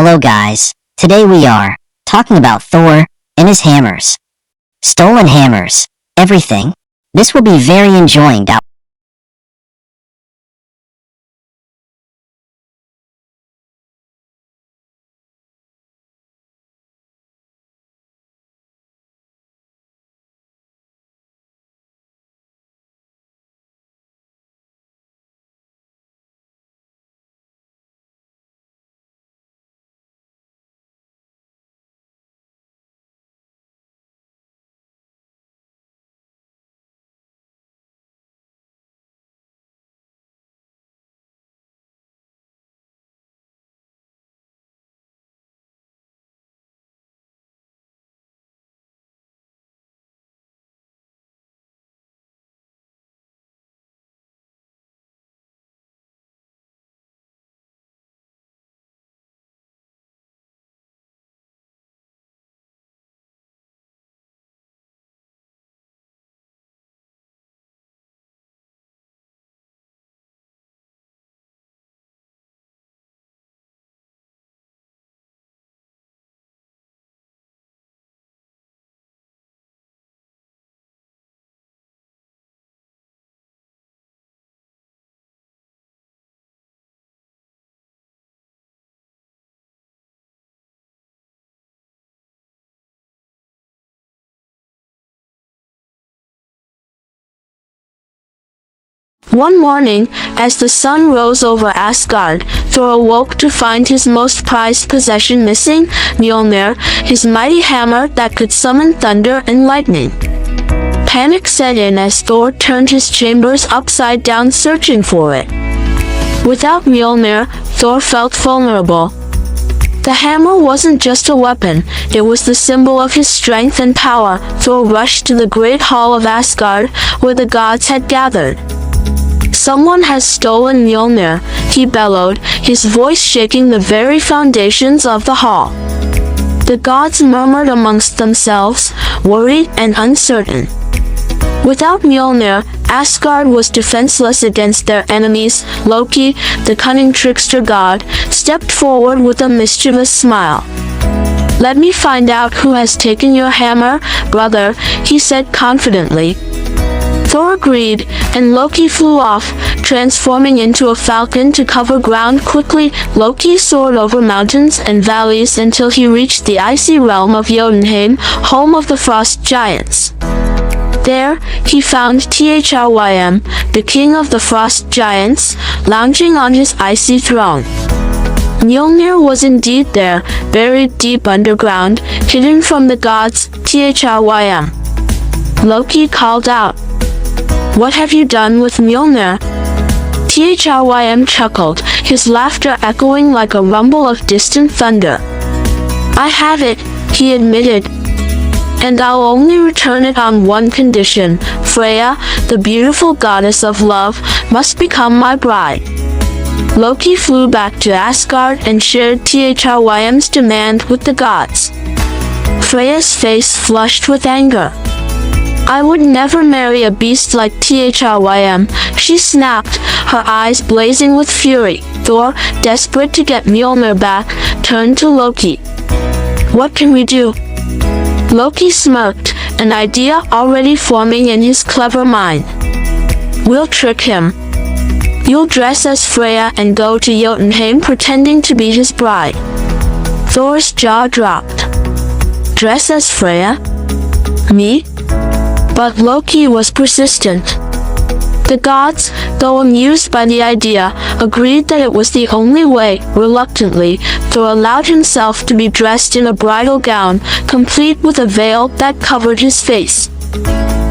Hello guys, today we are talking about Thor and his hammers. Stolen hammers, everything. This will be very enjoying. One morning, as the sun rose over Asgard, Thor awoke to find his most prized possession missing, Mjolnir, his mighty hammer that could summon thunder and lightning. Panic set in as Thor turned his chambers upside down searching for it. Without Mjolnir, Thor felt vulnerable. The hammer wasn't just a weapon, it was the symbol of his strength and power. Thor rushed to the great hall of Asgard, where the gods had gathered. "Someone has stolen Mjolnir," he bellowed, his voice shaking the very foundations of the hall. The gods murmured amongst themselves, worried and uncertain. Without Mjolnir, Asgard was defenseless against their enemies. Loki, the cunning trickster god, stepped forward with a mischievous smile. "Let me find out who has taken your hammer, brother," he said confidently. Thor agreed, and Loki flew off, transforming into a falcon to cover ground quickly. Loki soared over mountains and valleys until he reached the icy realm of Jotunheim, home of the frost giants. There, he found Thrym, the king of the frost giants, lounging on his icy throne. Mjolnir was indeed there, buried deep underground, hidden from the gods. Thrym. Loki called out, "What have you done with Mjolnir?" Thrym chuckled, his laughter echoing like a rumble of distant thunder. "I have it," he admitted, "and I'll only return it on one condition. Freya, the beautiful goddess of love, must become my bride." Loki flew back to Asgard and shared Thrym's demand with the gods. Freya's face flushed with anger. "I would never marry a beast like Thrym," she snapped, her eyes blazing with fury. Thor, desperate to get Mjolnir back, turned to Loki. "What can we do?" Loki smirked, an idea already forming in his clever mind. "We'll trick him. You'll dress as Freya and go to Jotunheim pretending to be his bride." Thor's jaw dropped. "Dress as Freya? Me?" But Loki was persistent. The gods, though amused by the idea, agreed that it was the only way. Reluctantly, Thor allowed himself to be dressed in a bridal gown, complete with a veil that covered his face.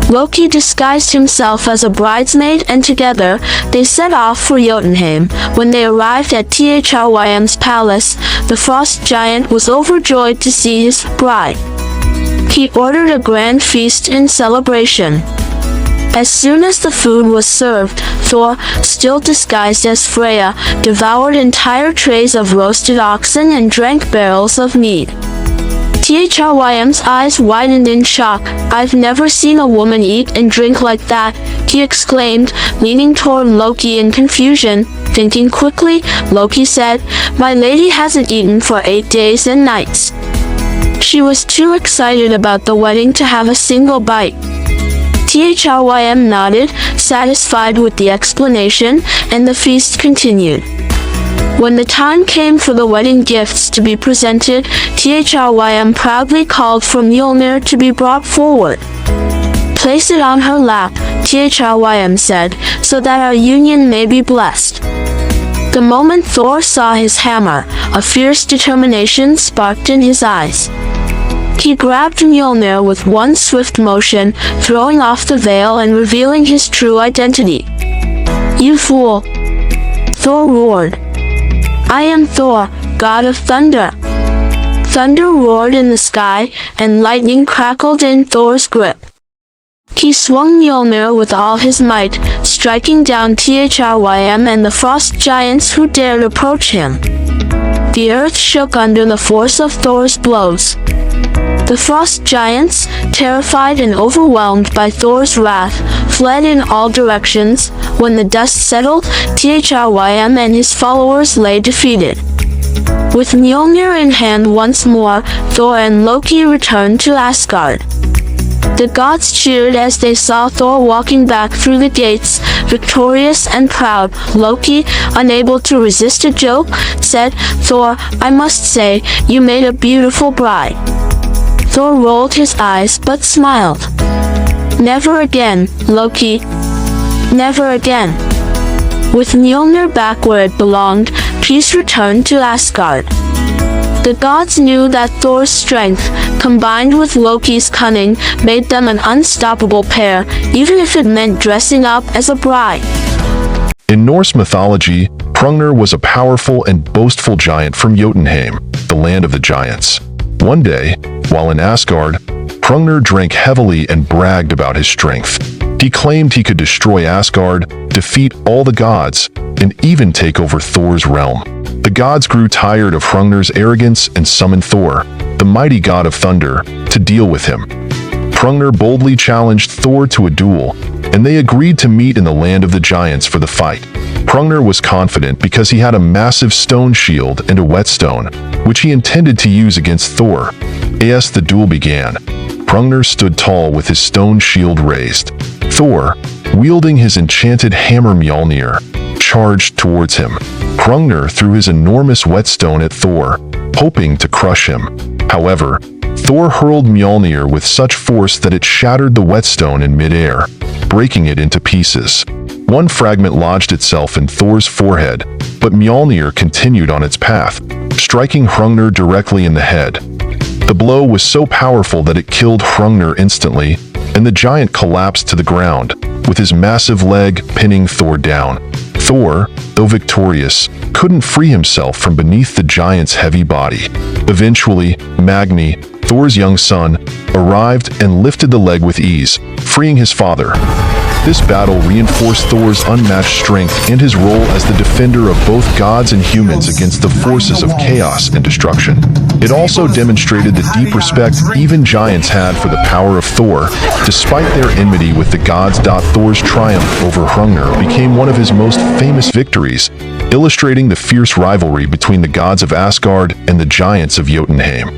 Loki disguised himself as a bridesmaid, and together, they set off for Jotunheim. When they arrived at Thrym's palace, the frost giant was overjoyed to see his bride. He ordered a grand feast in celebration. As soon as the food was served, Thor, still disguised as Freya, devoured entire trays of roasted oxen and drank barrels of mead. Thrym's eyes widened in shock. "I've never seen a woman eat and drink like that," he exclaimed, leaning toward Loki in confusion. Thinking quickly, Loki said, "My lady hasn't eaten for 8 days and nights." She was too excited about the wedding to have a single bite. Thrym nodded, satisfied with the explanation, and the feast continued. When the time came for the wedding gifts to be presented, Thrym proudly called for Mjolnir to be brought forward. "Place it on her lap," Thrym said, "so that our union may be blessed." The moment Thor saw his hammer, a fierce determination sparked in his eyes. He grabbed Mjolnir with one swift motion, throwing off the veil and revealing his true identity. "You fool!" Thor roared. "I am Thor, god of thunder." Thunder roared in the sky, and lightning crackled in Thor's grip. He swung Mjolnir with all his might, striking down Thrym and the frost giants who dared approach him. The earth shook under the force of Thor's blows. The frost giants, terrified and overwhelmed by Thor's wrath, fled in all directions. When the dust settled, Thrym and his followers lay defeated. With Mjolnir in hand once more, Thor and Loki returned to Asgard. The gods cheered as they saw Thor walking back through the gates, victorious and proud. Loki, unable to resist a joke, said, "Thor, I must say, you made a beautiful bride." Thor rolled his eyes but smiled. "Never again, Loki. Never again." With Mjolnir back where it belonged, peace returned to Asgard. The gods knew that Thor's strength, combined with Loki's cunning, made them an unstoppable pair, even if it meant dressing up as a bride. In Norse mythology, Hrungnir was a powerful and boastful giant from Jotunheim, the land of the giants. One day, while in Asgard, Hrungnir drank heavily and bragged about his strength. He claimed he could destroy Asgard, defeat all the gods, and even take over Thor's realm. The gods grew tired of Hrungnir's arrogance and summoned Thor, the mighty god of thunder, to deal with him. Hrungnir boldly challenged Thor to a duel, and they agreed to meet in the land of the giants for the fight. Hrungnir was confident because he had a massive stone shield and a whetstone, which he intended to use against Thor. As the duel began, Hrungnir stood tall with his stone shield raised. Thor, wielding his enchanted hammer Mjolnir, charged towards him. Hrungnir threw his enormous whetstone at Thor, hoping to crush him. However, Thor hurled Mjolnir with such force that it shattered the whetstone in midair, breaking it into pieces. One fragment lodged itself in Thor's forehead, but Mjolnir continued on its path, striking Hrungnir directly in the head. The blow was so powerful that it killed Hrungnir instantly, and the giant collapsed to the ground, with his massive leg pinning Thor down. Thor, though victorious, couldn't free himself from beneath the giant's heavy body. Eventually, Magni, Thor's young son, arrived and lifted the leg with ease, freeing his father. This battle reinforced Thor's unmatched strength and his role as the defender of both gods and humans against the forces of chaos and destruction. It also demonstrated the deep respect even giants had for the power of Thor. Despite their enmity with the gods, Thor's triumph over Hrungnir became one of his most famous victories, illustrating the fierce rivalry between the gods of Asgard and the giants of Jotunheim.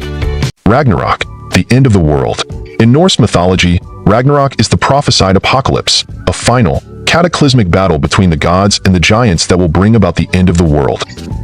Ragnarok, the end of the world. In Norse mythology, Ragnarok is the prophesied apocalypse, a final, cataclysmic battle between the gods and the giants that will bring about the end of the world.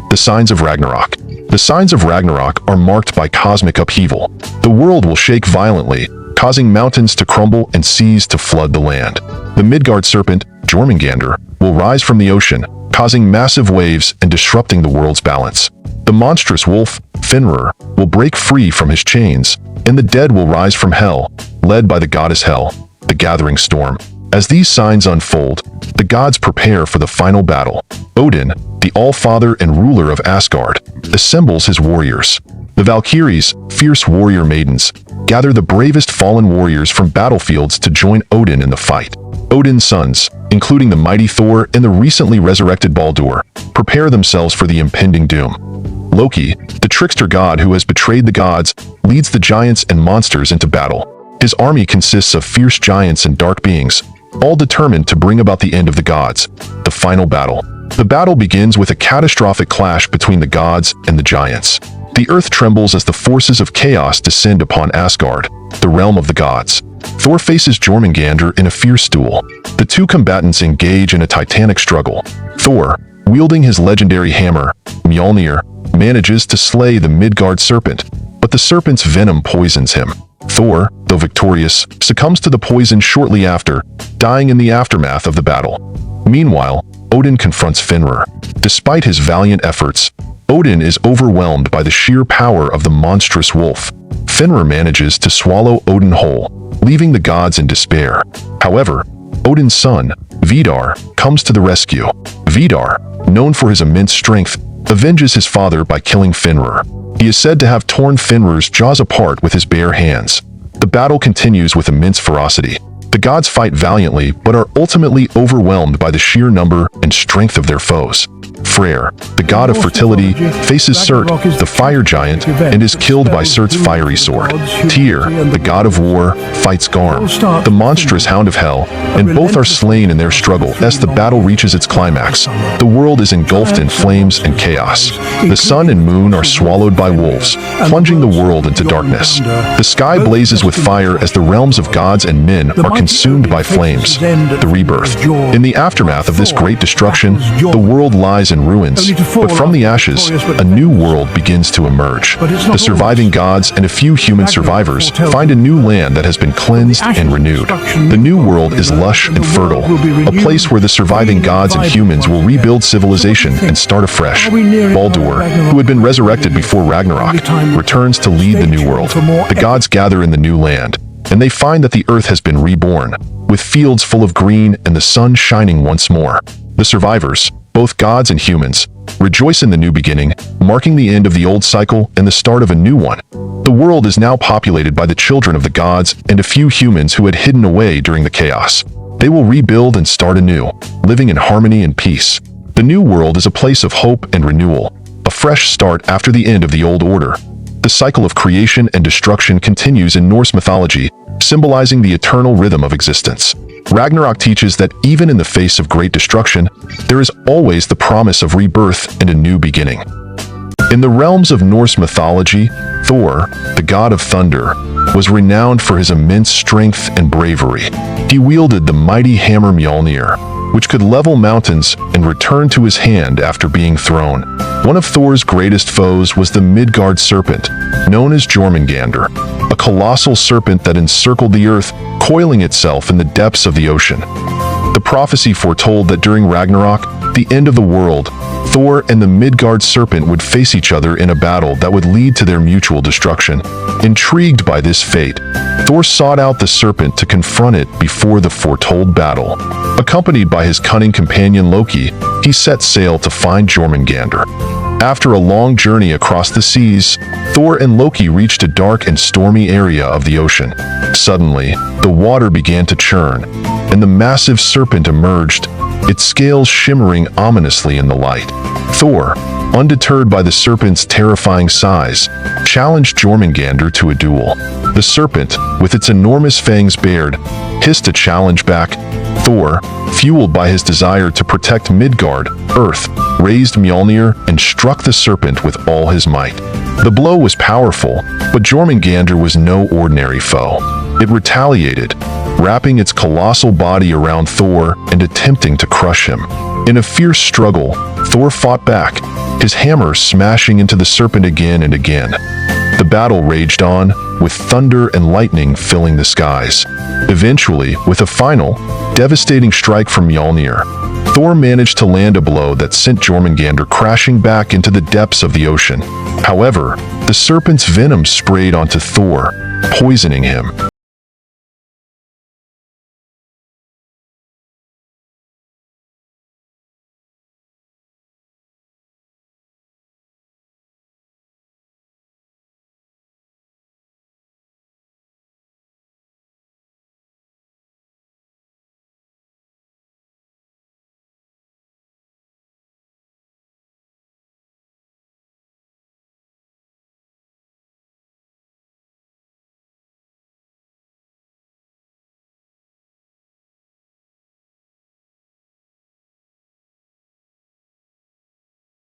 The signs of Ragnarok. The signs of Ragnarok are marked by cosmic upheaval. The world will shake violently, causing mountains to crumble and seas to flood the land. The Midgard serpent, Jormungandr, will rise from the ocean, causing massive waves and disrupting the world's balance. The monstrous wolf, Fenrir, will break free from his chains, and the dead will rise from hell, led by the goddess Hel, the gathering storm. As these signs unfold, the gods prepare for the final battle. Odin, the All-Father and ruler of Asgard, assembles his warriors. The Valkyries, fierce warrior maidens, gather the bravest fallen warriors from battlefields to join Odin in the fight. Odin's sons, including the mighty Thor and the recently resurrected Baldur, prepare themselves for the impending doom. Loki, the trickster god who has betrayed the gods, leads the giants and monsters into battle. His army consists of fierce giants and dark beings, all determined to bring about the end of the gods, the final battle. The battle begins with a catastrophic clash between the gods and the giants. The earth trembles as the forces of chaos descend upon Asgard, the realm of the gods. Thor faces Jormungandr in a fierce duel. The two combatants engage in a titanic struggle. Thor, wielding his legendary hammer, Mjolnir, manages to slay the Midgard serpent, but the serpent's venom poisons him. Thor, though victorious, succumbs to the poison shortly after, dying in the aftermath of the battle. Meanwhile, Odin confronts Fenrir. Despite his valiant efforts, Odin is overwhelmed by the sheer power of the monstrous wolf. Fenrir manages to swallow Odin whole, leaving the gods in despair. However, Odin's son, Vidar, comes to the rescue. Vidar, known for his immense strength, avenges his father by killing Fenrir. He is said to have torn Fenrir's jaws apart with his bare hands. The battle continues with immense ferocity. The gods fight valiantly but are ultimately overwhelmed by the sheer number and strength of their foes. Freyr, the god of fertility, faces Surt, the fire giant, and is killed by Surt's fiery sword. Tyr, the god of war, fights Garm, the monstrous hound of hell, and both are slain in their struggle as the battle reaches its climax. The world is engulfed in flames and chaos. The sun and moon are swallowed by wolves, plunging the world into darkness. The sky blazes with fire as the realms of gods and men are consumed by flames. The rebirth. In the aftermath of this great destruction, the world lies in ruins, but from the ashes, a new world begins to emerge. The surviving gods and a few human survivors find a new land that has been cleansed and renewed. The new world is lush and fertile, a place where the surviving gods and humans will rebuild civilization and start afresh. Baldur, who had been resurrected before Ragnarok, returns to lead the new world. The gods gather in the new land, and they find that the earth has been reborn, with fields full of green and the sun shining once more. The survivors, both gods and humans, rejoice in the new beginning, marking the end of the old cycle and the start of a new one. The world is now populated by the children of the gods and a few humans who had hidden away during the chaos. They will rebuild and start anew, living in harmony and peace. The new world is a place of hope and renewal, a fresh start after the end of the old order. The cycle of creation and destruction continues in Norse mythology, symbolizing the eternal rhythm of existence. Ragnarok teaches that even in the face of great destruction, there is always the promise of rebirth and a new beginning. In the realms of Norse mythology, Thor, the god of thunder, was renowned for his immense strength and bravery. He wielded the mighty hammer Mjolnir, which could level mountains and return to his hand after being thrown. One of Thor's greatest foes was the Midgard serpent, known as Jormungandr, a colossal serpent that encircled the earth, coiling itself in the depths of the ocean. The prophecy foretold that during Ragnarok, the end of the world, Thor and the Midgard serpent would face each other in a battle that would lead to their mutual destruction. Intrigued by this fate, Thor sought out the serpent to confront it before the foretold battle. Accompanied by his cunning companion Loki, he set sail to find Jormungandr. After a long journey across the seas, Thor and Loki reached a dark and stormy area of the ocean. Suddenly, the water began to churn, and the massive serpent emerged, its scales shimmering ominously in the light. Thor, undeterred by the serpent's terrifying size, challenged Jormungandr to a duel. The serpent, with its enormous fangs bared, hissed a challenge back. Thor, fueled by his desire to protect Midgard, Earth, raised Mjolnir and struck the serpent with all his might. The blow was powerful, but Jormungandr was no ordinary foe. It retaliated, wrapping its colossal body around Thor and attempting to crush him. In a fierce struggle, Thor fought back, his hammer smashing into the serpent again and again. The battle raged on, with thunder and lightning filling the skies. Eventually, with a final, devastating strike from Mjolnir, Thor managed to land a blow that sent Jormungandr crashing back into the depths of the ocean. However, the serpent's venom sprayed onto Thor, poisoning him.